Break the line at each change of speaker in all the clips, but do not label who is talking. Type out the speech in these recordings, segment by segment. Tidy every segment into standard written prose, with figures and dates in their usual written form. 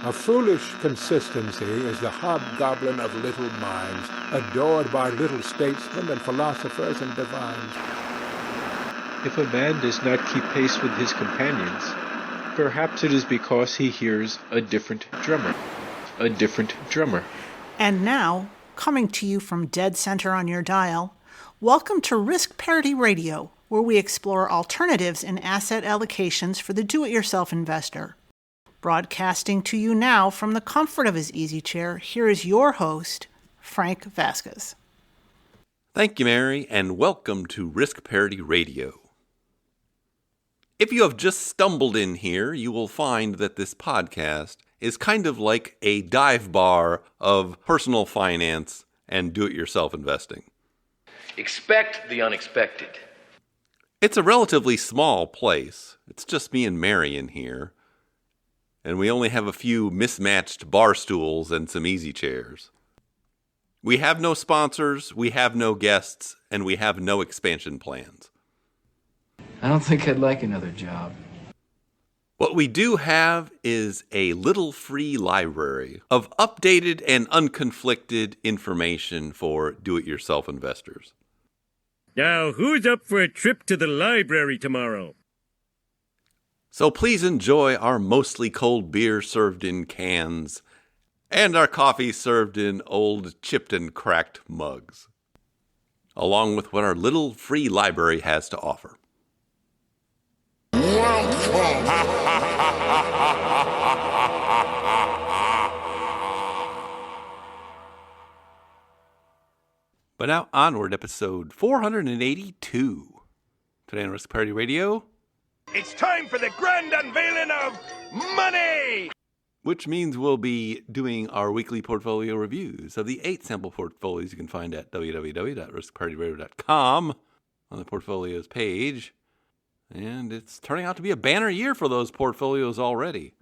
A foolish consistency is the hobgoblin of little minds, adored by little statesmen and philosophers and divines.
If a man does not keep pace with his companions, perhaps it is because he hears a different drummer. A different drummer.
And now, coming to you from dead center on your dial, welcome to Risk Parity Radio, where we explore alternatives in asset allocations for the do-it-yourself investor. Broadcasting to you now from the comfort of his easy chair, here is your host, Frank Vasquez.
Thank you, Mary, and welcome to Risk Parity Radio. If you have just stumbled in here, you will find that this podcast is kind of like a dive bar of personal finance and do-it-yourself investing.
Expect the unexpected.
It's a relatively small place. It's just me and Mary in here. And we only have a few mismatched bar stools and some easy chairs. We have no sponsors, we have no guests, and we have no expansion plans.
I don't think I'd like another job.
What we do have is a little free library of updated and unconflicted information for do-it-yourself investors.
Now, who's up for a trip to the library tomorrow?
So please enjoy our mostly cold beer served in cans and our coffee served in old chipped and cracked mugs, along with what our little free library has to offer. But now onward, episode 482. Today on Risk Parity Radio.
It's time for the grand unveiling of money!
Which means we'll be doing our weekly portfolio reviews of the 8 sample portfolios you can find at www.riskparityradio.com on the portfolios page. And it's turning out to be a banner year for those portfolios already.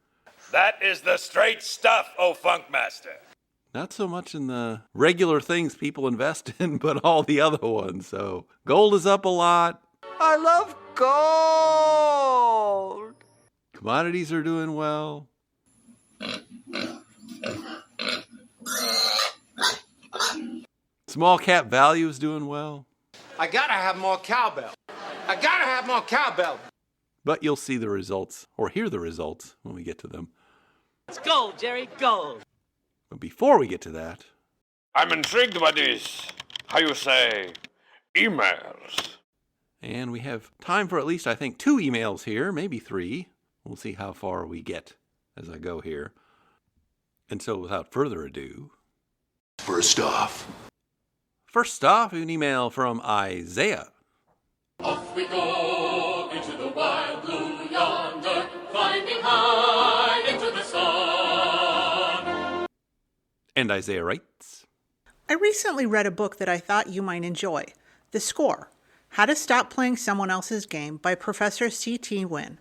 That is the straight stuff, O Funkmaster.
Not so much in the regular things people invest in, but all the other ones. So gold is up a lot.
I love gold.
Commodities are doing well. Small cap value is doing well.
I gotta have more cowbell. I gotta have more cowbell.
But you'll see the results, or hear the results, when we get to them.
It's gold, Jerry, gold.
But before we get to that...
I'm intrigued by these, how you say, emails.
And we have time for at least, I think, 2 emails here, maybe 3. We'll see how far we get as I go here. And so without further ado... First off, an email from Isaiah.
Off we go into the wild blue yonder, climbing high into the sun.
And Isaiah writes,
I recently read a book that I thought you might enjoy, The Score, How to Stop Playing Someone Else's Game by Professor C.T. Wynn.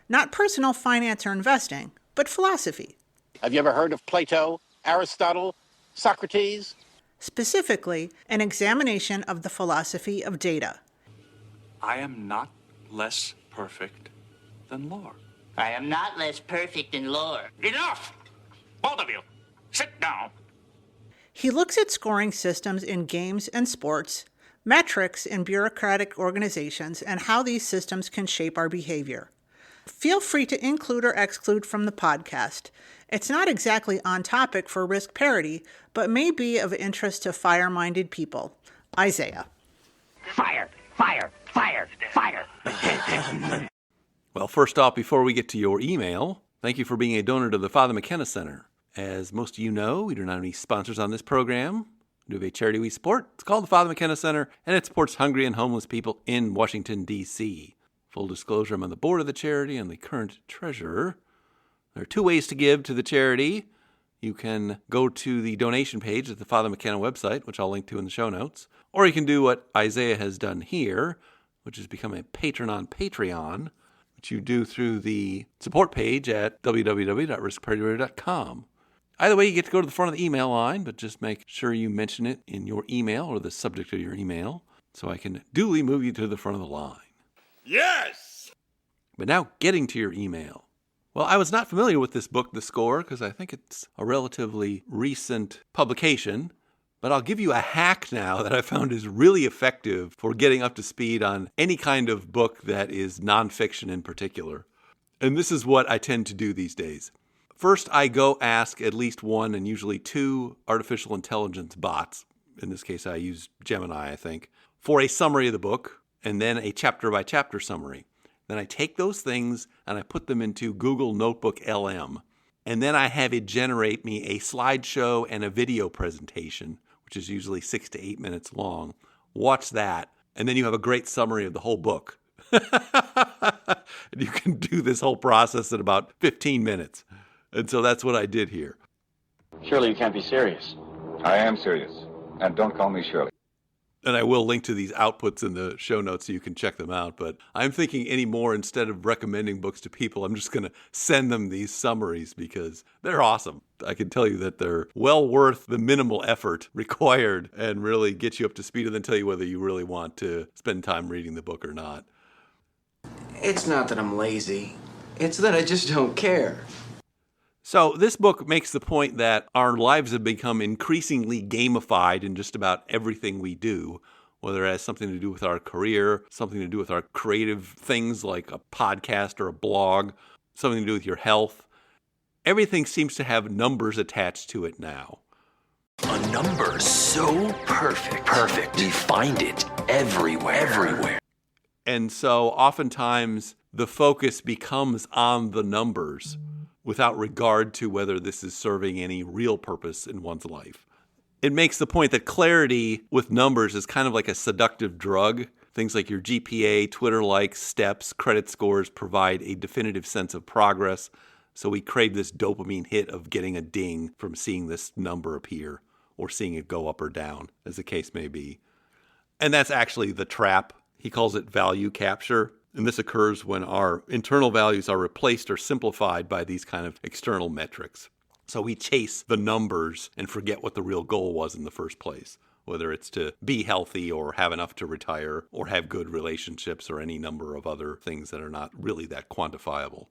Not personal finance or investing, but philosophy.
Have you ever heard of Plato, Aristotle, Socrates?
Specifically, an examination of the philosophy of data.
I am not less perfect than Lore.
I am not less perfect than Lore.
Enough! Both of you, sit down.
He looks at scoring systems in games and sports, metrics in bureaucratic organizations, and how these systems can shape our behavior. Feel free to include or exclude from the podcast. It's not exactly on topic for risk parity, but may be of interest to fire-minded people. Isaiah.
Fire, fire, fire, fire.
Well, first off, before we get to your email, thank you for being a donor to the Father McKenna Center. As most of you know, we do not have any sponsors on this program. We have a charity we support. It's called the Father McKenna Center, and it supports hungry and homeless people in Washington, D.C. Full disclosure, I'm on the board of the charity and the current treasurer. There are 2 ways to give to the charity. You can go to the donation page at the Father McKenna website, which I'll link to in the show notes. Or you can do what Isaiah has done here, which is become a patron on Patreon, which you do through the support page at www.riskparityradio.com. Either way, you get to go to the front of the email line, but just make sure you mention it in your email or the subject of your email so I can duly move you to the front of the line.
Yes!
But now, getting to your email. Well, I was not familiar with this book, The Score, because I think it's a relatively recent publication. But I'll give you a hack now that I found is really effective for getting up to speed on any kind of book that is nonfiction in particular. And this is what I tend to do these days. First, I go ask at least one and usually two artificial intelligence bots. In this case, I use Gemini, I think, for a summary of the book and then a chapter-by-chapter summary. Then I take those things and I put them into Google Notebook LM. And then I have it generate me a slideshow and a video presentation, which is usually 6 to 8 minutes long. Watch that, and then you have a great summary of the whole book. And you can do this whole process in about 15 minutes. And so that's what I did here.
Surely you can't be serious.
I am serious. And don't call me Shirley.
And I will link to these outputs in the show notes so you can check them out. But I'm thinking anymore, instead of recommending books to people, I'm just going to send them these summaries because they're awesome. I can tell you that they're well worth the minimal effort required and really get you up to speed and then tell you whether you really want to spend time reading the book or not.
It's not that I'm lazy. It's that I just don't care.
So this book makes the point that our lives have become increasingly gamified in just about everything we do, whether it has something to do with our career, something to do with our creative things like a podcast or a blog, something to do with your health. Everything seems to have numbers attached to it now.
A number so perfect. We find it everywhere.
And so oftentimes the focus becomes on the numbers without regard to whether this is serving any real purpose in one's life. It makes the point that clarity with numbers is kind of like a seductive drug. Things like your GPA, Twitter likes, steps, credit scores provide a definitive sense of progress. So we crave this dopamine hit of getting a ding from seeing this number appear or seeing it go up or down, as the case may be. And that's actually the trap. He calls it value capture. And this occurs when our internal values are replaced or simplified by these kind of external metrics. So we chase the numbers and forget what the real goal was in the first place, whether it's to be healthy or have enough to retire or have good relationships or any number of other things that are not really that quantifiable.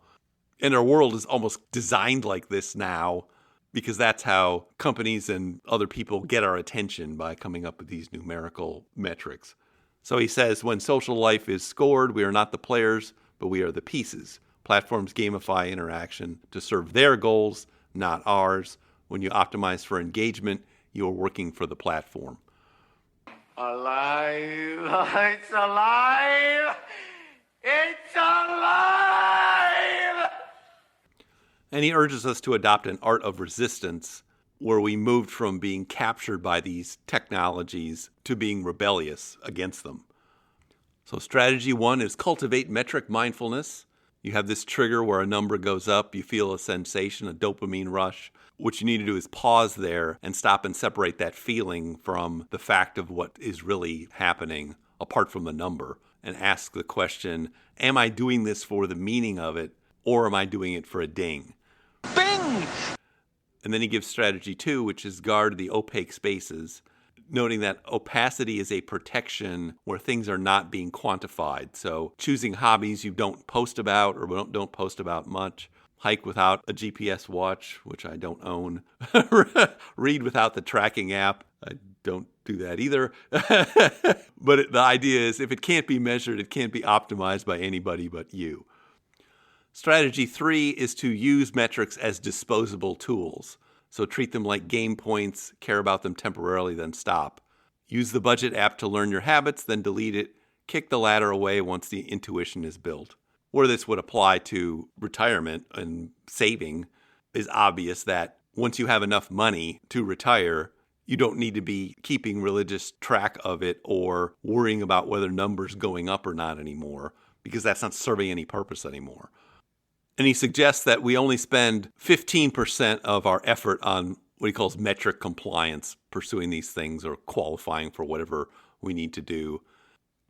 And our world is almost designed like this now because that's how companies and other people get our attention, by coming up with these numerical metrics. So he says, when social life is scored, we are not the players, but we are the pieces. Platforms gamify interaction to serve their goals, not ours. When you optimize for engagement, you are working for the platform.
Alive! It's alive! It's alive!
And he urges us to adopt an art of resistance, where we moved from being captured by these technologies to being rebellious against them. So strategy 1 is cultivate metric mindfulness. You have this trigger where a number goes up, you feel a sensation, a dopamine rush. What you need to do is pause there and stop and separate that feeling from the fact of what is really happening apart from the number, and ask the question, am I doing this for the meaning of it, or am I doing it for a ding?
Bing!
And then he gives strategy 2, which is guard the opaque spaces, noting that opacity is a protection where things are not being quantified. So choosing hobbies you don't post about or don't post about much, hike without a GPS watch, which I don't own, read without the tracking app. I don't do that either. But the idea is if it can't be measured, it can't be optimized by anybody but you. Strategy 3 is to use metrics as disposable tools. So treat them like game points, care about them temporarily, then stop. Use the budget app to learn your habits, then delete it. Kick the ladder away once the intuition is built. Where this would apply to retirement and saving is obvious that once you have enough money to retire, you don't need to be keeping religious track of it or worrying about whether numbers going up or not anymore, because that's not serving any purpose anymore. And he suggests that we only spend 15% of our effort on what he calls metric compliance, pursuing these things or qualifying for whatever we need to do,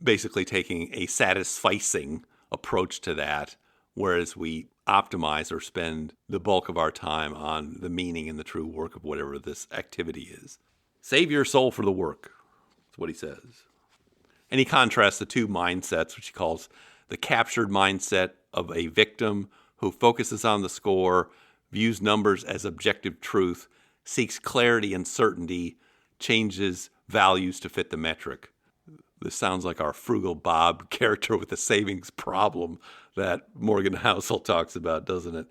basically taking a satisficing approach to that, whereas we optimize or spend the bulk of our time on the meaning and the true work of whatever this activity is. Save your soul for the work, that's what he says. And he contrasts the two mindsets, which he calls the captured mindset of a victim who focuses on the score, views numbers as objective truth, seeks clarity and certainty, changes values to fit the metric. This sounds like our frugal Bob character with the savings problem that Morgan Housel talks about, doesn't it?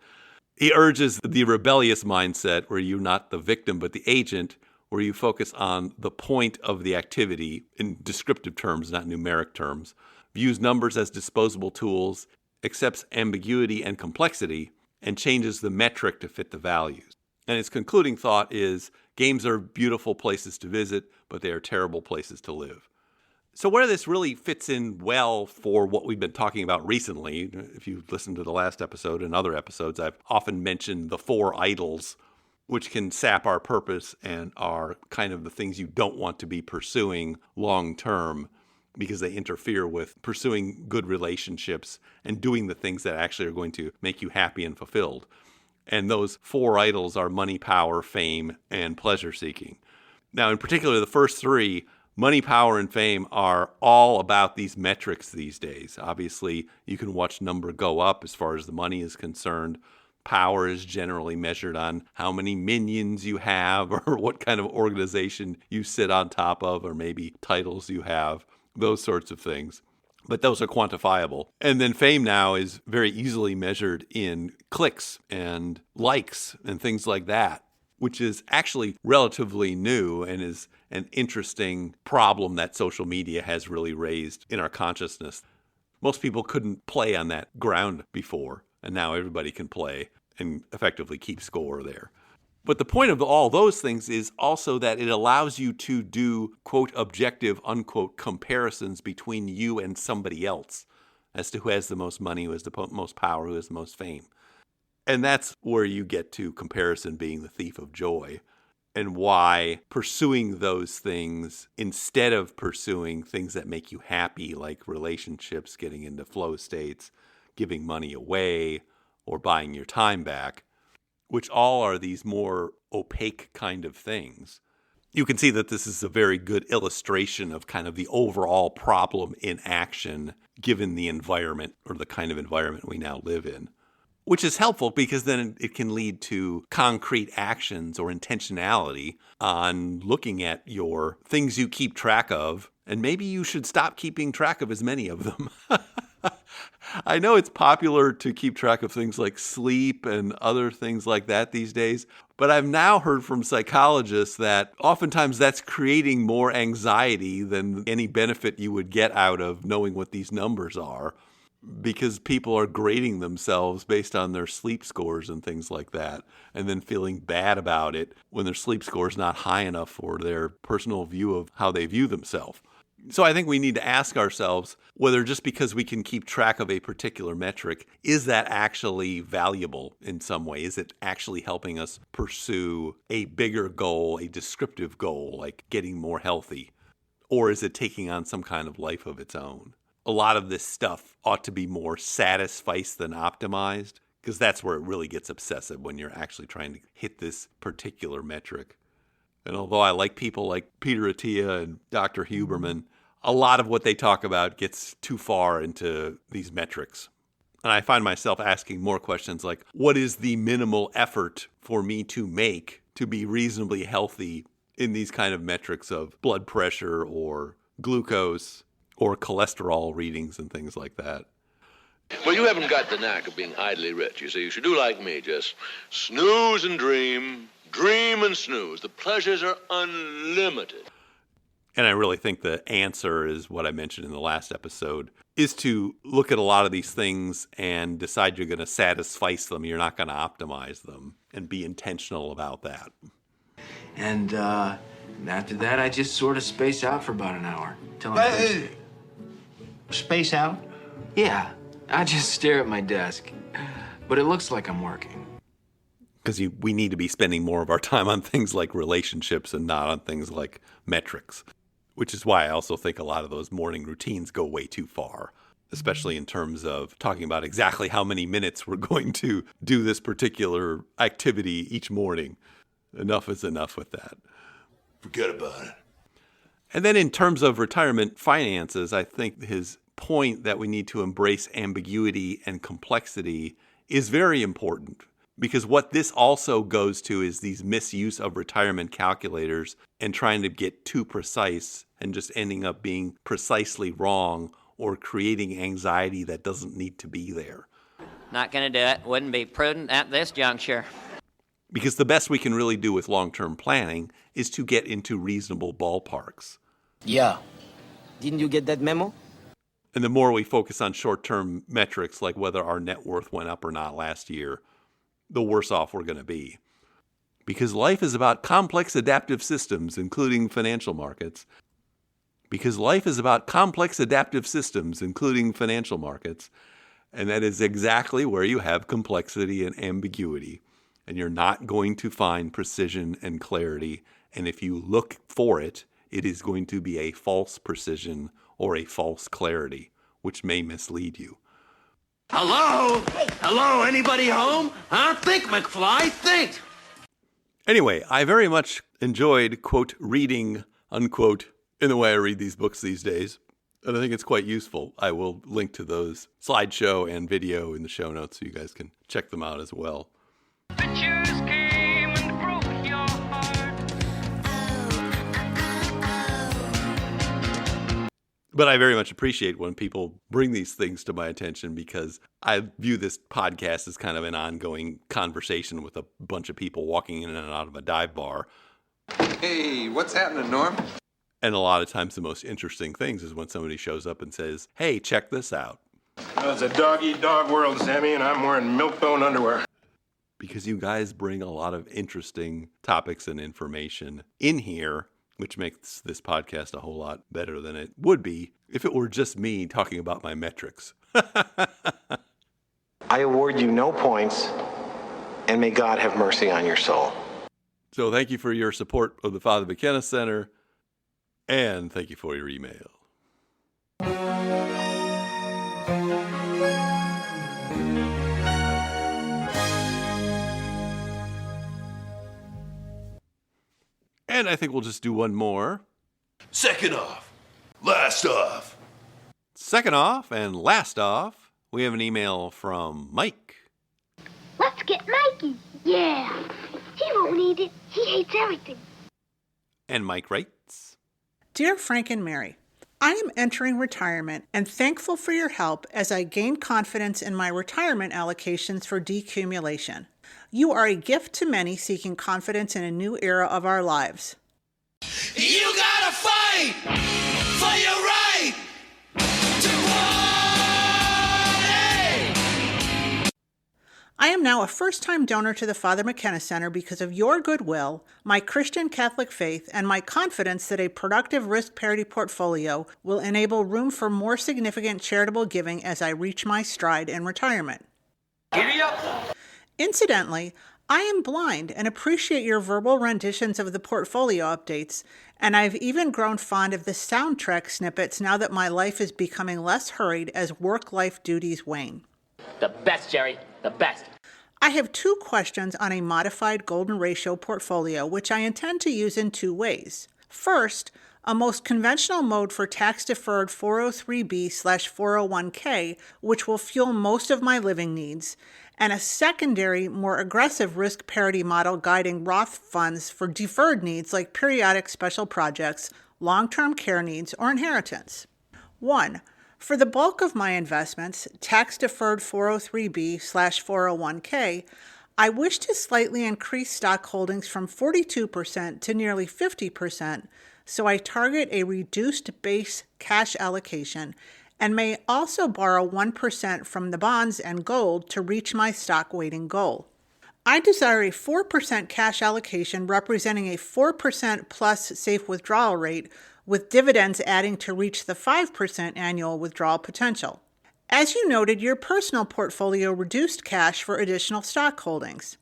He urges the rebellious mindset where you're not the victim but the agent, where you focus on the point of the activity in descriptive terms, not numeric terms, views numbers as disposable tools, accepts ambiguity and complexity, and changes the metric to fit the values. And his concluding thought is, games are beautiful places to visit, but they are terrible places to live. So where this really fits in well for what we've been talking about recently, if you listen to the last episode and other episodes, I've often mentioned the 4 idols, which can sap our purpose and are kind of the things you don't want to be pursuing long term because they interfere with pursuing good relationships and doing the things that actually are going to make you happy and fulfilled. And those 4 idols are money, power, fame, and pleasure seeking. Now, in particular, the first 3, money, power, and fame, are all about these metrics these days. Obviously, you can watch number go up as far as the money is concerned. Power is generally measured on how many minions you have or what kind of organization you sit on top of, or maybe titles you have, those sorts of things. But those are quantifiable. And then fame now is very easily measured in clicks and likes and things like that, which is actually relatively new and is an interesting problem that social media has really raised in our consciousness. Most people couldn't play on that ground before, and now everybody can play and effectively keep score there. But the point of all those things is also that it allows you to do, quote, objective, unquote, comparisons between you and somebody else as to who has the most money, who has the most power, who has the most fame. And that's where you get to comparison being the thief of joy, and why pursuing those things instead of pursuing things that make you happy, like relationships, getting into flow states, giving money away, or buying your time back, which all are these more opaque kind of things. You can see that this is a very good illustration of kind of the overall problem in action, given the environment or the kind of environment we now live in. Which is helpful because then it can lead to concrete actions or intentionality on looking at your things you keep track of, and maybe you should stop keeping track of as many of them. I know it's popular to keep track of things like sleep and other things like that these days, but I've now heard from psychologists that oftentimes that's creating more anxiety than any benefit you would get out of knowing what these numbers are, because people are grading themselves based on their sleep scores and things like that, and then feeling bad about it when their sleep score is not high enough for their personal view of how they view themselves. So I think we need to ask ourselves whether just because we can keep track of a particular metric, is that actually valuable in some way? Is it actually helping us pursue a bigger goal, a descriptive goal, like getting more healthy? Or is it taking on some kind of life of its own? A lot of this stuff ought to be more satisficed than optimized, because that's where it really gets obsessive, when you're actually trying to hit this particular metric. And although I like people like Peter Attia and Dr. Huberman, a lot of what they talk about gets too far into these metrics. And I find myself asking more questions like, what is the minimal effort for me to make to be reasonably healthy in these kind of metrics of blood pressure or glucose or cholesterol readings and things like that?
Well, you haven't got the knack of being idly rich. You see, you should do like me, just snooze and dream. Dream and snooze. The pleasures are unlimited.
And I really think the answer is what I mentioned in the last episode, is to look at a lot of these things and decide you're going to satisfice them. You're not going to optimize them, and be intentional about that.
And after that, I just sort of space out for about an hour. Till I'm
space out?
Yeah. I just stare at my desk. But it looks like I'm working.
Because we need to be spending more of our time on things like relationships and not on things like metrics, which is why I also think a lot of those morning routines go way too far, especially in terms of talking about exactly how many minutes we're going to do this particular activity each morning. Enough is enough with that.
Forget about it.
And then in terms of retirement finances, I think his point that we need to embrace ambiguity and complexity is very important, because what this also goes to is these misuse of retirement calculators and trying to get too precise and just ending up being precisely wrong or creating anxiety that doesn't need to be there.
Not gonna do it. Wouldn't be prudent at this juncture.
Because the best we can really do with long-term planning is to get into reasonable ballparks.
Yeah. Didn't you get that memo?
And the more we focus on short-term metrics like whether our net worth went up or not last year, the worse off we're going to be. Because life is about complex adaptive systems, including financial markets. Because life is about complex adaptive systems, including financial markets. And that is exactly where you have complexity and ambiguity. And you're not going to find precision and clarity. And if you look for it, it is going to be a false precision or a false clarity, which may mislead you.
Hello? Hello, anybody home? Huh? Think, McFly, think!
Anyway, I very much enjoyed, quote, reading, unquote, in the way I read these books these days. And I think it's quite useful. I will link to those slideshow and video in the show notes so you guys can check them out as well. But I very much appreciate when people bring these things to my attention, because I view this podcast as kind of an ongoing conversation with a bunch of people walking in and out of a dive bar.
Hey, what's happening, Norm?
And a lot of times the most interesting things is when somebody shows up and says, hey, check this out.
Well, it's a dog-eat-dog world, Sammy, and I'm wearing milk-bone underwear.
Because you guys bring a lot of interesting topics and information in here, which makes this podcast a whole lot better than it would be if it were just me talking about my metrics.
I award you no points, and may God have mercy on your soul.
So thank you for your support of the Father McKenna Center, and thank you for your email. And I think we'll just do one more.
Second off, last off.
Second off and last off, we have an email from Mike.
Let's get Mikey. Yeah. He won't need it. He hates everything.
And Mike writes,
Dear Frank and Mary, I am entering retirement and thankful for your help as I gain confidence in my retirement allocations for decumulation. You are a gift to many seeking confidence in a new era of our lives.
You gotta fight for your right to party!
I am now a first-time donor to the Father McKenna Center because of your goodwill, my Christian Catholic faith, and my confidence that a productive risk parity portfolio will enable room for more significant charitable giving as I reach my stride in retirement.
Giddy up!
Incidentally, I am blind and appreciate your verbal renditions of the portfolio updates, and I've even grown fond of the soundtrack snippets now that my life is becoming less hurried as work-life duties wane.
The best, Jerry. The best.
I have 2 questions on a modified golden ratio portfolio, which I intend to use in 2 ways. First, a most conventional mode for tax-deferred 403b/401k, which will fuel most of my living needs, and a secondary, more aggressive risk parity model guiding Roth funds for deferred needs like periodic special projects, long-term care needs, or inheritance. 1. For the bulk of my investments, tax-deferred 403b/401k, I wish to slightly increase stock holdings from 42% to nearly 50%, so I target a reduced base cash allocation and may also borrow 1% from the bonds and gold to reach my stock weighting goal. I desire a 4% cash allocation representing a 4% plus safe withdrawal rate, with dividends adding to reach the 5% annual withdrawal potential. As you noted, your personal portfolio reduced cash for additional stock holdings.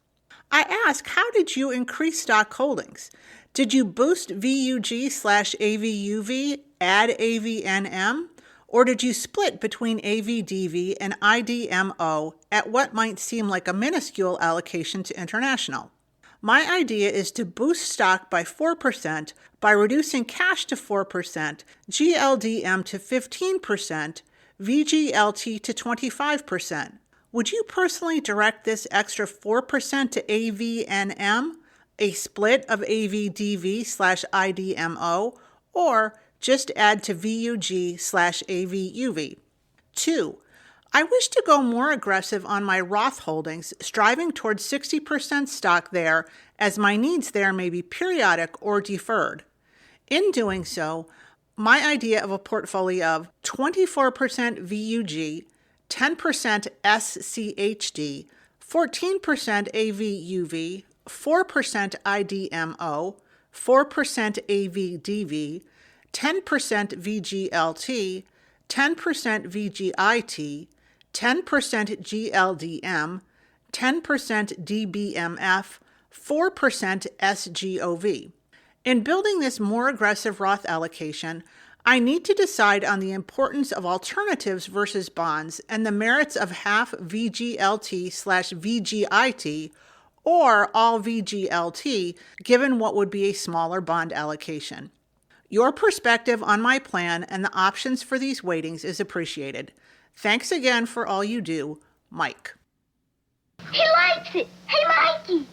I ask, how did you increase stock holdings? Did you boost VUG/AVUV, add AVNM? Or did you split between AVDV and IDMO at what might seem like a minuscule allocation to international? My idea is to boost stock by 4% by reducing cash to 4%, GLDM to 15%, VGLT to 25%. Would you personally direct this extra 4% to AVNM, a split of AVDV/IDMO, or just add to VUG/AVUV? 2. I wish to go more aggressive on my Roth holdings, striving towards 60% stock there, as my needs there may be periodic or deferred. In doing so, my idea of a portfolio of 24% VUG, 10% SCHD, 14% AVUV, 4% IDMO, 4% AVDV, 10% VGLT, 10% VGIT, 10% GLDM, 10% DBMF, 4% SGOV. In building this more aggressive Roth allocation, I need to decide on the importance of alternatives versus bonds and the merits of half VGLT/VGIT or all VGLT, given what would be a smaller bond allocation. Your perspective on my plan and the options for these weightings is appreciated. Thanks again for all you do, Mike.
He likes it. Hey, Mikey.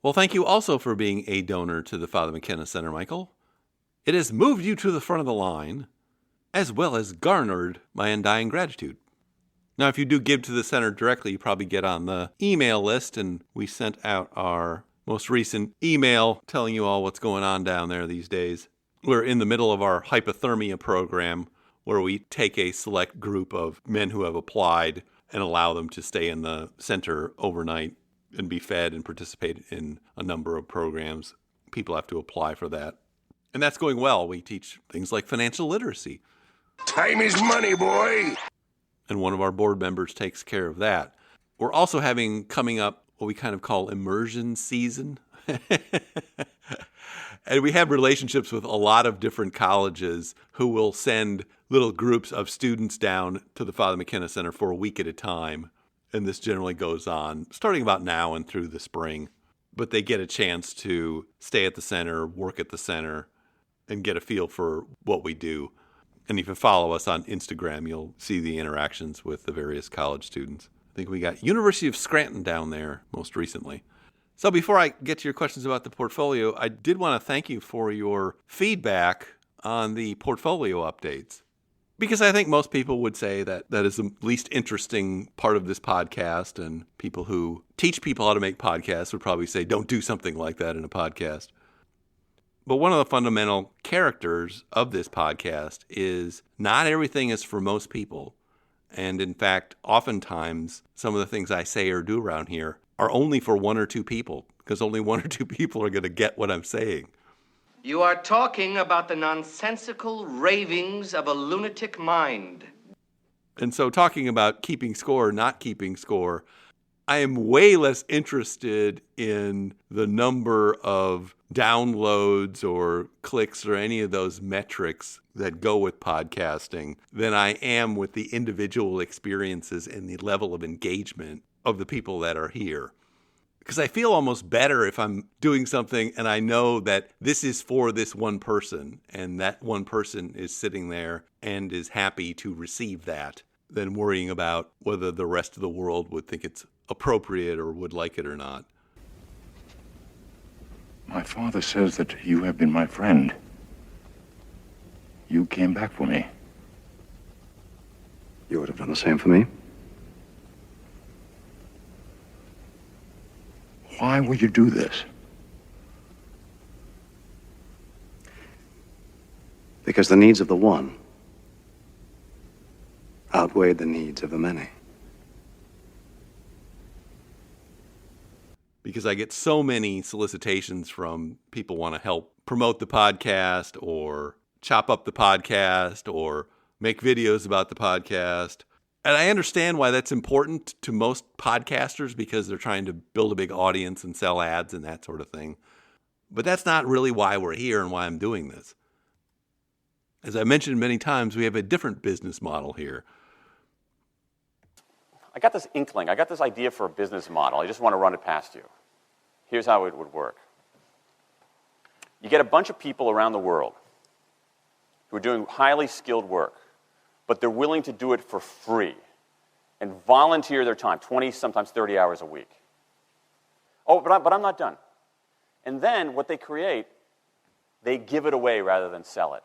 Well, thank you also for being a donor to the Father McKenna Center, Michael. It has moved you to the front of the line, as well as garnered my undying gratitude. Now, if you do give to the center directly, you probably get on the email list, and we sent out our most recent email telling you all what's going on down there these days. We're in the middle of our hypothermia program, where we take a select group of men who have applied and allow them to stay in the center overnight and be fed and participate in a number of programs. People have to apply for that. And that's going well. We teach things like financial literacy.
Time is money, boy.
And one of our board members takes care of that. We're also having coming up what we kind of call immersion season. And we have relationships with a lot of different colleges who will send little groups of students down to the Father McKenna Center for a week at a time. And this generally goes on starting about now and through the spring. But they get a chance to stay at the center, work at the center, and get a feel for what we do. And if you follow us on Instagram, you'll see the interactions with the various college students. I think we got University of Scranton down there most recently. So before I get to your questions about the portfolio, I did want to thank you for your feedback on the portfolio updates. Because I think most people would say that that is the least interesting part of this podcast, and people who teach people how to make podcasts would probably say, don't do something like that in a podcast. But one of the fundamental characters of this podcast is not everything is for most people. And in fact, oftentimes, some of the things I say or do around here are only for one or two people, because only one or two people are going to get what I'm saying.
You are talking about the nonsensical ravings of a lunatic mind.
And so talking about keeping score, not keeping score, I am way less interested in the number of downloads or clicks or any of those metrics that go with podcasting than I am with the individual experiences and the level of engagement of the people that are here. Because I feel almost better if I'm doing something and I know that this is for this one person and that one person is sitting there and is happy to receive that than worrying about whether the rest of the world would think it's appropriate or would like it or not.
My father says that you have been my friend. You came back for me.
You would have done the same for me?
Why would you do this?
Because the needs of the one outweighed the needs of the many.
Because I get so many solicitations from people want to help promote the podcast or chop up the podcast or make videos about the podcast. And I understand why that's important to most podcasters because they're trying to build a big audience and sell ads and that sort of thing. But that's not really why we're here and why I'm doing this. As I mentioned many times, we have a different business model here.
I got this inkling. I got this idea for a business model. I just want to run it past you. Here's how it would work. You get a bunch of people around the world who are doing highly skilled work, but they're willing to do it for free. and volunteer their time, 20, sometimes 30 hours a week. Oh, but I'm not done. And then what they create, they give it away rather than sell it.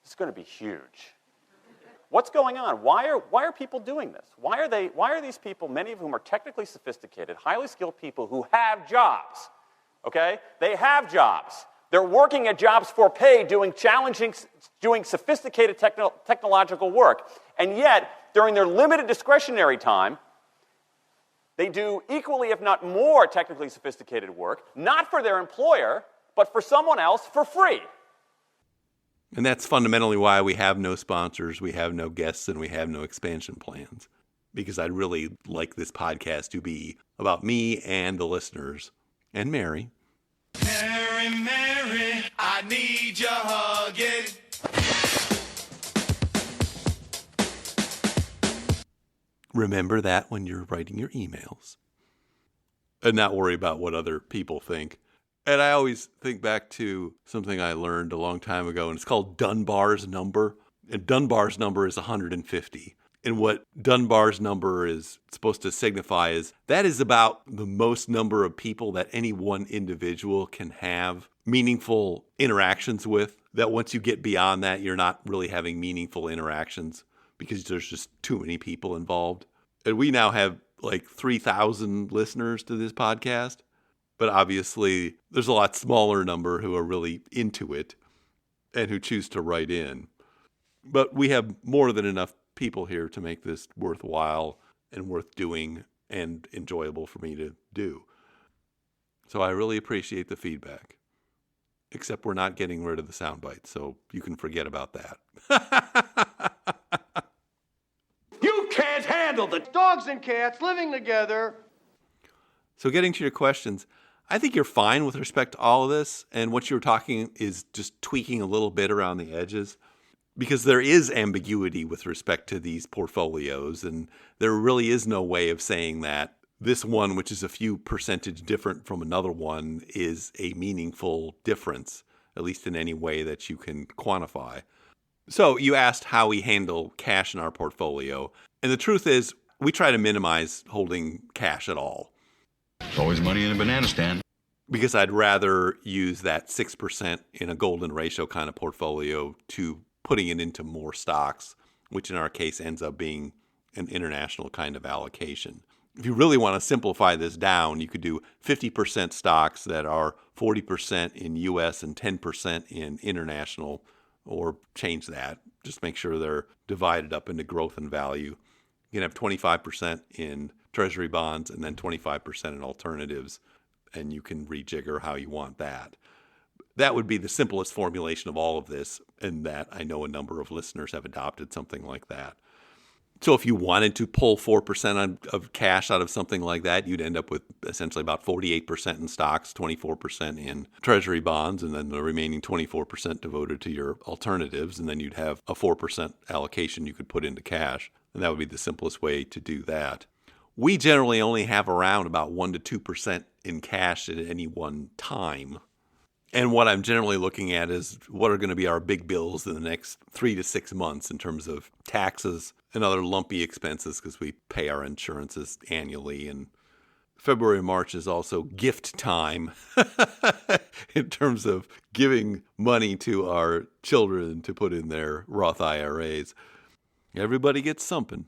It's going to be huge. What's going on? Why are people doing this? Why are these people, many of whom are technically sophisticated, highly skilled people who have jobs, okay? They have jobs. They're working at jobs for pay, doing sophisticated technological work. And yet, during their limited discretionary time, they do equally, if not more, technically sophisticated work, not for their employer, but for someone else for free.
And that's fundamentally why we have no sponsors, we have no guests, and we have no expansion plans. Because I'd really like this podcast to be about me and the listeners, and Mary.
Mary, Mary, I need your hugging.
Remember that when you're writing your emails. And not worry about what other people think. And I always think back to something I learned a long time ago, and it's called Dunbar's number. And Dunbar's number is 150. And what Dunbar's number is supposed to signify is that is about the most number of people that any one individual can have meaningful interactions with. That once you get beyond that, you're not really having meaningful interactions because there's just too many people involved. And we now have like 3,000 listeners to this podcast. But obviously, there's a lot smaller number who are really into it and who choose to write in. But we have more than enough people here to make this worthwhile and worth doing and enjoyable for me to do. So I really appreciate the feedback. Except we're not getting rid of the sound bites, so you can forget about that.
You can't handle the dogs and cats living together.
So getting to your questions, I think you're fine with respect to all of this, and what you're talking is just tweaking a little bit around the edges, because there is ambiguity with respect to these portfolios, and there really is no way of saying that this one, which is a few percentage different from another one, is a meaningful difference, at least in any way that you can quantify. So you asked how we handle cash in our portfolio, and the truth is we try to minimize holding cash at all.
There's always money in a banana stand.
Because I'd rather use that 6% in a golden ratio kind of portfolio to putting it into more stocks, which in our case ends up being an international kind of allocation. If you really want to simplify this down, you could do 50% stocks that are 40% in US and 10% in international, or change that. Just make sure they're divided up into growth and value. You can have 25% in treasury bonds and then 25% in alternatives, and you can rejigger how you want that. That would be the simplest formulation of all of this, and that I know a number of listeners have adopted something like that. So if you wanted to pull 4% of cash out of something like that, you'd end up with essentially about 48% in stocks, 24% in treasury bonds, and then the remaining 24% devoted to your alternatives, and then you'd have a 4% allocation you could put into cash, and that would be the simplest way to do that. We generally only have around about 1% to 2% in cash at any one time. And what I'm generally looking at is what are going to be our big bills in the next 3 to 6 months in terms of taxes and other lumpy expenses, because we pay our insurances annually. And February and March is also gift time in terms of giving money to our children to put in their Roth IRAs. Everybody gets something.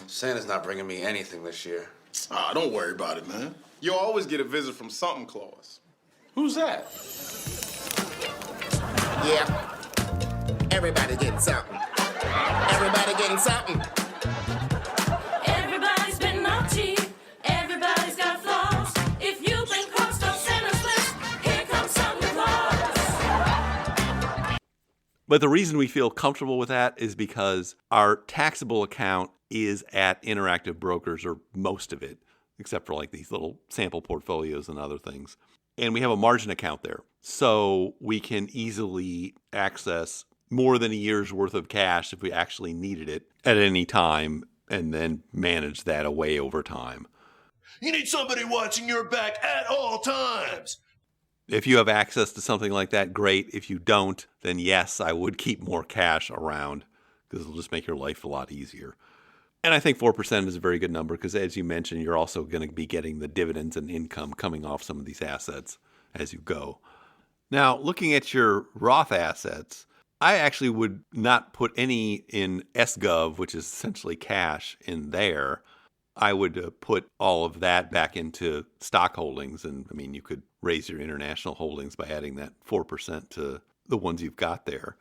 Santa's not bringing me anything this year.
Ah, don't worry about it, man. You'll always get a visit from something Claus. Who's that?
Yeah. Everybody getting something. Everybody getting something.
Everybody's been naughty. Everybody's got flaws. If you've been crossed off Santa's list, here comes Santa Claus.
But the reason we feel comfortable with that is because our taxable account is at Interactive Brokers, or most of it, except for like these little sample portfolios and other things. And we have a margin account there. So we can easily access more than a year's worth of cash if we actually needed it at any time, and then manage that away over time.
You need somebody watching your back at all times.
If you have access to something like that, great. If you don't, then yes, I would keep more cash around, because it'll just make your life a lot easier. And I think 4% is a very good number because, as you mentioned, you're also going to be getting the dividends and income coming off some of these assets as you go. Now, looking at your Roth assets, I actually would not put any in SGov, which is essentially cash, in there. I would put all of that back into stock holdings. And I mean, you could raise your international holdings by adding that 4% to the ones you've got there.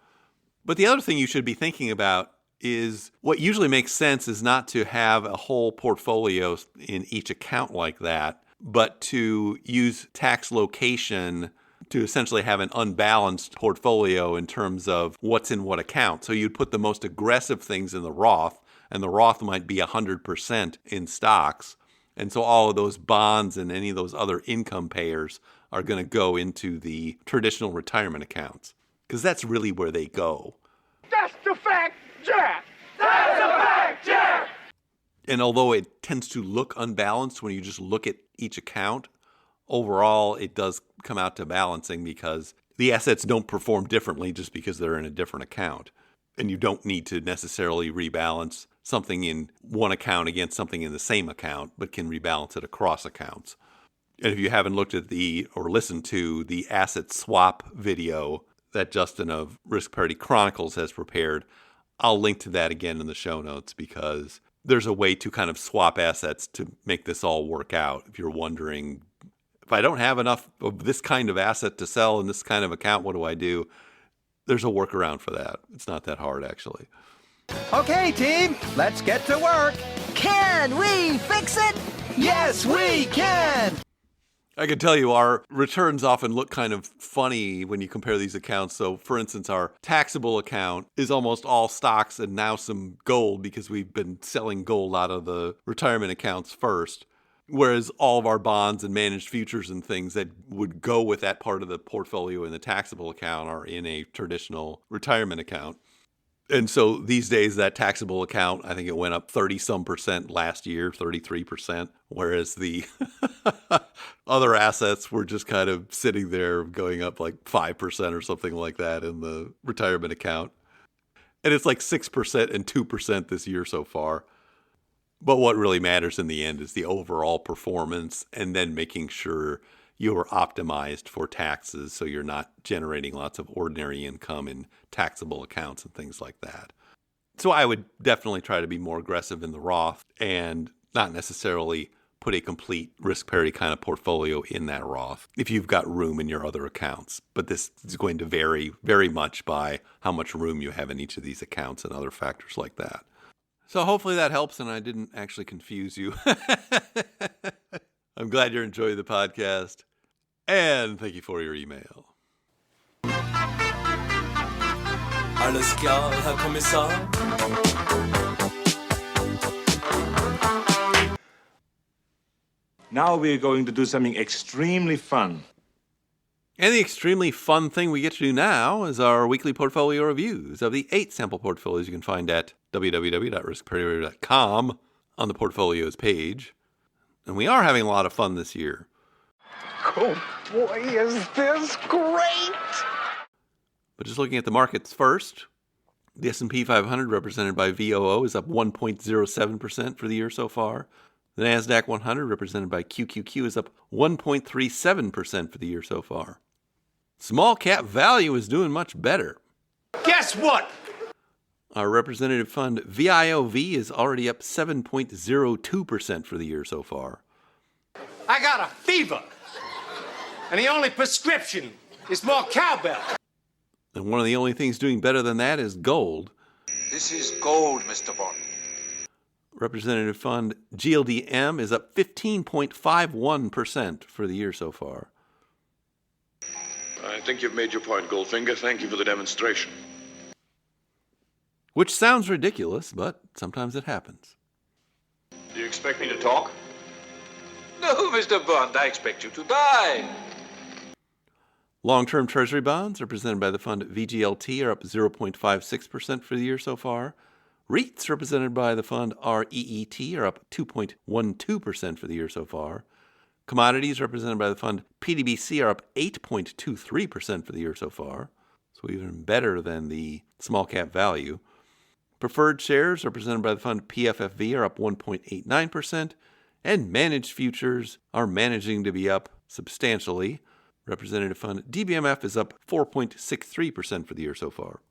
But the other thing you should be thinking about is what usually makes sense is not to have a whole portfolio in each account like that, but to use tax location to essentially have an unbalanced portfolio in terms of what's in what account. So you'd put the most aggressive things in the Roth, and the Roth might be 100% in stocks. And so all of those bonds and any of those other income payers are going to go into the traditional retirement accounts, because that's really where they go.
That's the fact, Jack! That's the fact, Jack!
And although it tends to look unbalanced when you just look at each account, overall it does come out to balancing because the assets don't perform differently just because they're in a different account. And you don't need to necessarily rebalance something in one account against something in the same account, but can rebalance it across accounts. And if you haven't looked at or listened to the asset swap video that Justin of Risk Parity Chronicles has prepared, I'll link to that again in the show notes because there's a way to kind of swap assets to make this all work out. If you're wondering, if I don't have enough of this kind of asset to sell in this kind of account, what do I do? There's a workaround for that. It's not that hard, actually.
Okay, team, let's get to work.
Can we fix it?
Yes, we can!
I can tell you our returns often look kind of funny when you compare these accounts. So, for instance, our taxable account is almost all stocks and now some gold because we've been selling gold out of the retirement accounts first. Whereas all of our bonds and managed futures and things that would go with that part of the portfolio in the taxable account are in a traditional retirement account. And so these days, that taxable account, I think it went up 30-some% last year, 33%, whereas the other assets were just kind of sitting there going up like 5% or something like that in the retirement account. And it's like 6% and 2% this year so far. But what really matters in the end is the overall performance and then making sure you're optimized for taxes so you're not generating lots of ordinary income in taxable accounts and things like that. So I would definitely try to be more aggressive in the Roth and not necessarily put a complete risk parity kind of portfolio in that Roth if you've got room in your other accounts. But this is going to vary very much by how much room you have in each of these accounts and other factors like that. So hopefully that helps and I didn't actually confuse you. I'm glad you're enjoying the podcast. And thank you for your email.
Alles klar, Herr Kommissar?
Now we're going to do something extremely fun.
And the extremely fun thing we get to do now is our weekly portfolio reviews of the 8 sample portfolios you can find at www.riskparity.com on the portfolios page. And we are having a lot of fun this year.
Oh boy, is this great!
But just looking at the markets first, the S&P 500 represented by VOO is up 1.07% for the year so far. The NASDAQ 100 represented by QQQ is up 1.37% for the year so far. Small cap value is doing much better.
Guess what?
Our representative fund VIOV is already up 7.02% for the year so far.
I got a fever. And the only prescription is more cowbell.
And one of the only things doing better than that is gold.
This is gold, Mr. Bond.
Representative fund GLDM is up 15.51% for the year so far.
I think you've made your point, Goldfinger. Thank you for the demonstration.
Which sounds ridiculous, but sometimes it happens.
Do you expect me to talk?
No, Mr. Bond, I expect you to die.
Long-term treasury bonds, represented by the fund VGLT, are up 0.56% for the year so far. REITs, represented by the fund REET, are up 2.12% for the year so far. Commodities, represented by the fund PDBC, are up 8.23% for the year so far. So even better than the small cap value. Preferred shares represented by the fund PFFV are up 1.89%, and managed futures are managing to be up substantially. Representative fund DBMF is up 4.63% for the year so far.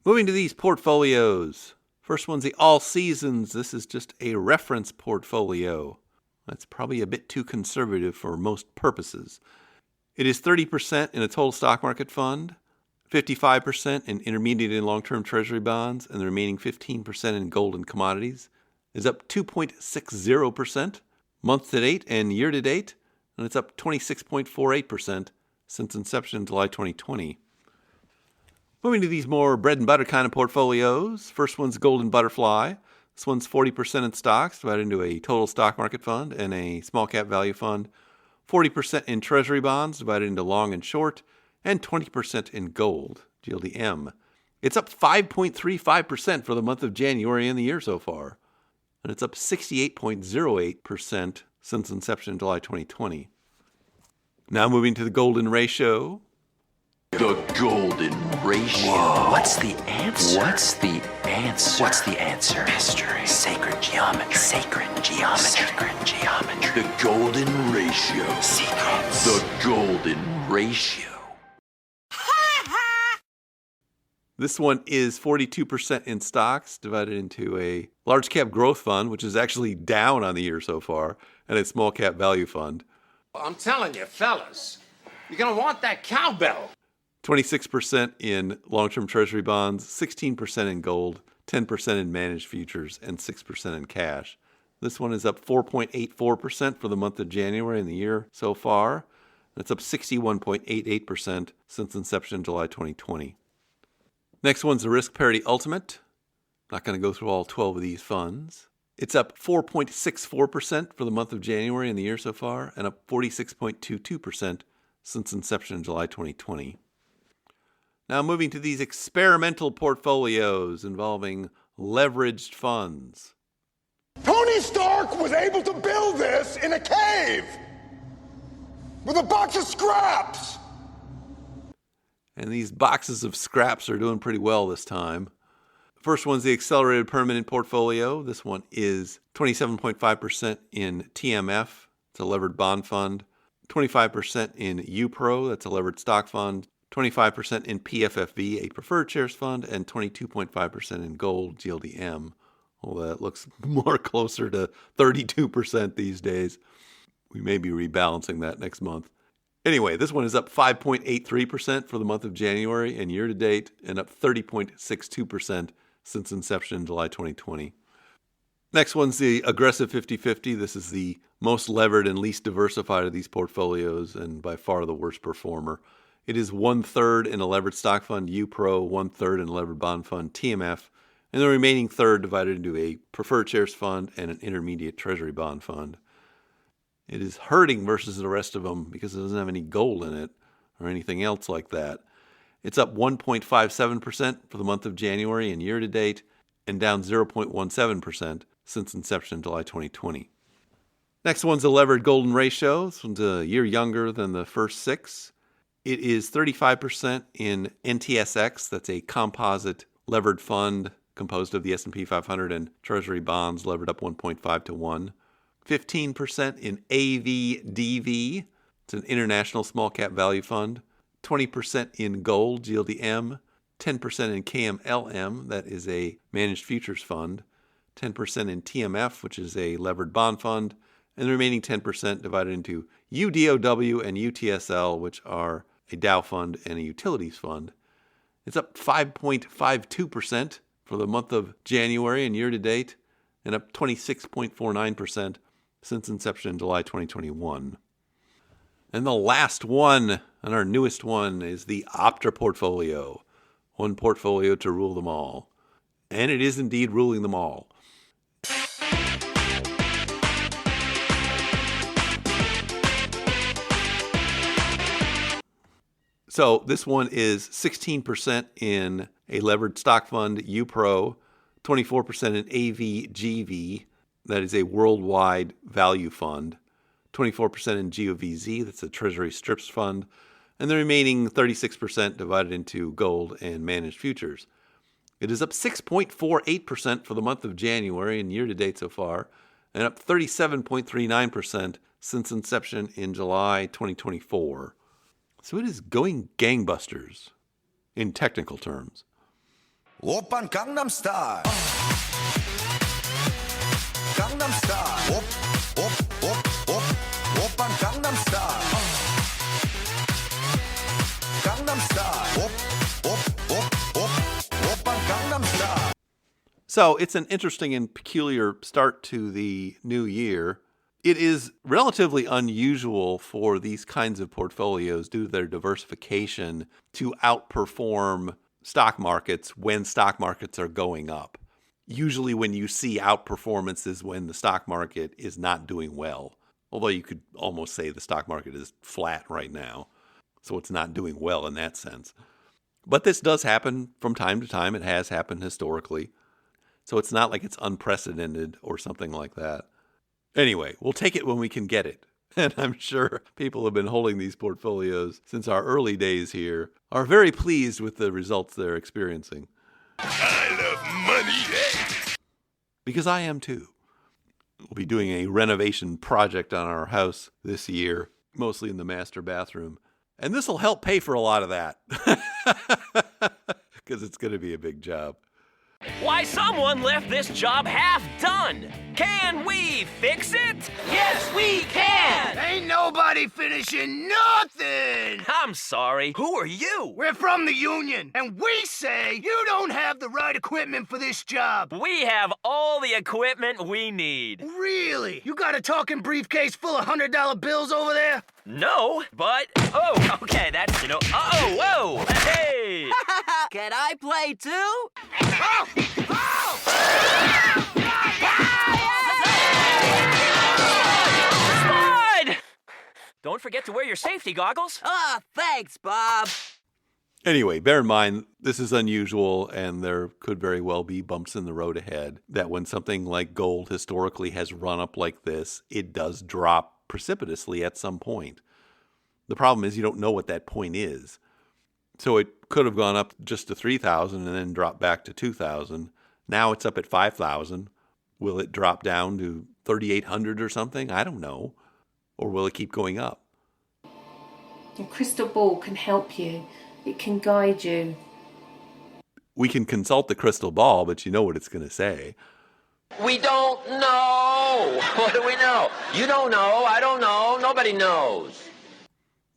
Moving to these portfolios. First one's the All Seasons. This is just a reference portfolio. That's probably a bit too conservative for most purposes. It is 30% in a total stock market fund, 55% in intermediate and long-term treasury bonds, and the remaining 15% in gold and commodities. Is up 2.60% month to date and year to date, and it's up 26.48% since inception in July 2020. Moving to these more bread and butter kind of portfolios. First one's Golden Butterfly. This one's 40% in stocks, divided into a total stock market fund and a small cap value fund, 40% in treasury bonds, divided into long and short, and 20% in gold, GLDM. It's up 5.35% for the month of January and the year so far, and it's up 68.08% since inception in July 2020. Now moving to the golden ratio.
The golden ratio.
Whoa, what's the answer? What's the answer? What's the answer? Mystery. Sacred geometry. Sacred geometry. Sacred geometry.
The golden ratio.
Secrets.
The golden ratio.
This one is 42% in stocks, divided into a large cap growth fund, which is actually down on the year so far, and a small cap value fund.
I'm telling you, fellas, you're going to want that cowbell.
26% in long-term treasury bonds, 16% in gold, 10% in managed futures, and 6% in cash. This one is up 4.84% for the month of January and the year so far. And it's up 61.88% since inception in July 2020. Next one's the Risk Parity Ultimate. Not going to go through all 12 of these funds. It's up 4.64% for the month of January and the year so far, and up 46.22% since inception in July 2020. Now moving to these experimental portfolios involving leveraged funds.
Tony Stark was able to build this in a cave with a box of scraps.
And these boxes of scraps are doing pretty well this time. First one's the Accelerated Permanent Portfolio. This one is 27.5% in TMF. It's a levered bond fund. 25% in UPRO. That's a levered stock fund. 25% in PFFV, a preferred shares fund. And 22.5% in gold, GLDM. Although that looks more closer to 32% these days. We may be rebalancing that next month. Anyway, this one is up 5.83% for the month of January and year to date, and up 30.62% since inception in July 2020. Next one's the Aggressive 50/50. This is the most levered and least diversified of these portfolios, and by far the worst performer. It is 1/3 in a levered stock fund, UPRO, 1/3 in a levered bond fund, TMF, and the remaining third divided into a preferred shares fund and an intermediate treasury bond fund. It is hurting versus the rest of them because it doesn't have any gold in it or anything else like that. It's up 1.57% for the month of January and year to date, and down 0.17% since inception in July 2020. Next one's a levered golden ratio. This one's a year younger than the first six. It is 35% in NTSX. That's a composite levered fund composed of the S&P 500 and treasury bonds levered up 1.5 to 1. 15% in AVDV. It's an international small cap value fund. 20% in gold, GLDM. 10% in KMLM. That is a managed futures fund. 10% in TMF, which is a levered bond fund. And the remaining 10% divided into UDOW and UTSL, which are a Dow fund and a utilities fund. It's up 5.52% for the month of January and year to date, and up 26.49% since inception in July 2021. And the last one, and our newest one, is the Optra portfolio. One portfolio to rule them all. And it is indeed ruling them all. So this one is 16% in a levered stock fund, UPRO, 24% in AVGV, that is a worldwide value fund, 24% in GOVZ, that's a Treasury Strips fund, and the remaining 36% divided into gold and managed futures. It is up 6.48% for the month of January and year-to-date so far, and up 37.39% since inception in July 2024. So it is going gangbusters in technical terms.
Oppan Gangnam Style. Gangnam Style. Oppan Gangnam Style. Gangnam Style. Oppan Gangnam Style.
So it's an interesting and peculiar start to the new year. It is relatively unusual for these kinds of portfolios, due to their diversification, to outperform stock markets when stock markets are going up. Usually when you see outperformance is when the stock market is not doing well. Although you could almost say the stock market is flat right now. So it's not doing well in that sense. But this does happen from time to time. It has happened historically. So it's not like it's unprecedented or something like that. Anyway, we'll take it when we can get it. And I'm sure people have been holding these portfolios since our early days here, are very pleased with the results they're experiencing.
I love money.
Because I am too. We'll be doing a renovation project on our house this year, mostly in the master bathroom. And this will help pay for a lot of that. Because it's going to be a big job.
Why, someone left this job half done. Can we fix it? Yes, we can!
Ain't nobody finishing nothing!
I'm sorry. Who are you?
We're from the union, and we say you don't have the right equipment for this job.
We have all the equipment we need.
Really? You got a talking briefcase full of $100 bills over there?
No, but... Oh, okay, that's, whoa! Hey!
Can I play too?
Oh!
Spud! Don't forget to wear your safety goggles.
Thanks, Bob.
Anyway, bear in mind, this is unusual, and there could very well be bumps in the road ahead, that when something like gold historically has run up like this, it does drop precipitously at some point. The problem is you don't know what that point is. So it could have gone up just to 3,000 and then dropped back to 2,000. Now it's up at 5,000. Will it drop down to 3,800 or something? I don't know. Or will it keep going up?
Your crystal ball can help you. It can guide you.
We can consult the crystal ball, but you know what it's going to say.
We don't know. What do we know? You don't know. I don't know. Nobody knows.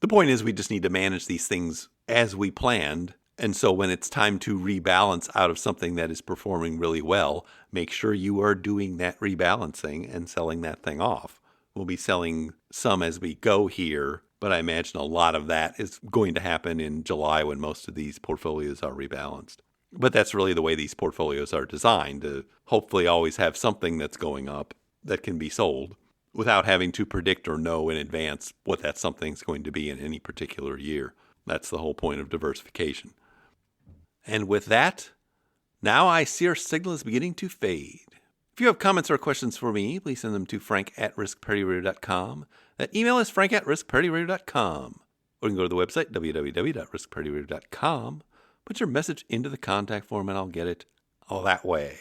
The point is we just need to manage these things as we planned. And so when it's time to rebalance out of something that is performing really well, make sure you are doing that rebalancing and selling that thing off. We'll be selling some as we go here, but I imagine a lot of that is going to happen in July when most of these portfolios are rebalanced. But that's really the way these portfolios are designed, to hopefully always have something that's going up that can be sold without having to predict or know in advance what that something's going to be in any particular year. That's the whole point of diversification. And with that, now I see our signal is beginning to fade. If you have comments or questions for me, please send them to frank@riskpartyradio.com. That email is frank@riskpartyradio.com. Or you can go to the website, www.riskpartyradio.com. Put your message into the contact form and I'll get it all that way.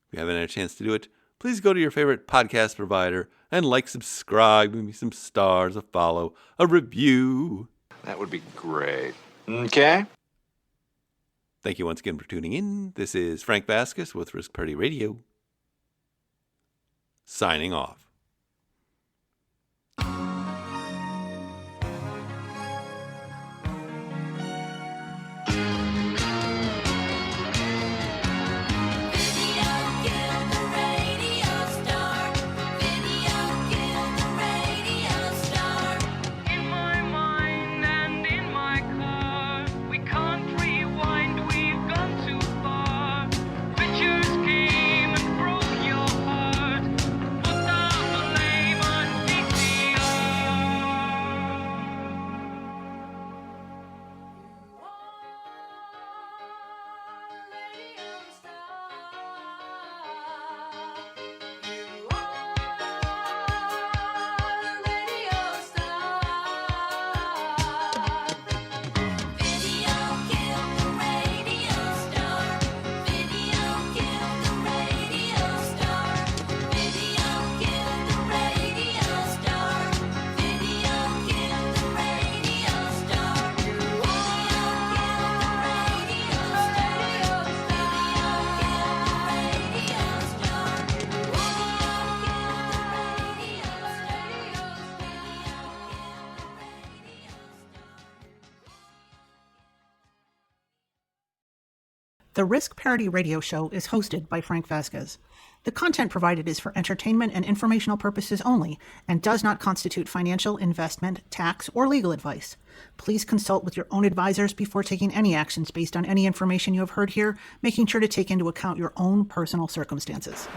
If you haven't had a chance to do it, please go to your favorite podcast provider and subscribe, give me some stars, a follow, a review.
That would be great. Okay.
Thank you once again for tuning in. This is Frank Vasquez with Risk Party Radio, signing off.
The Risk Parity Radio Show is hosted by Frank Vasquez. The content provided is for entertainment and informational purposes only and does not constitute financial, investment, tax, or legal advice. Please consult with your own advisors before taking any actions based on any information you have heard here, making sure to take into account your own personal circumstances.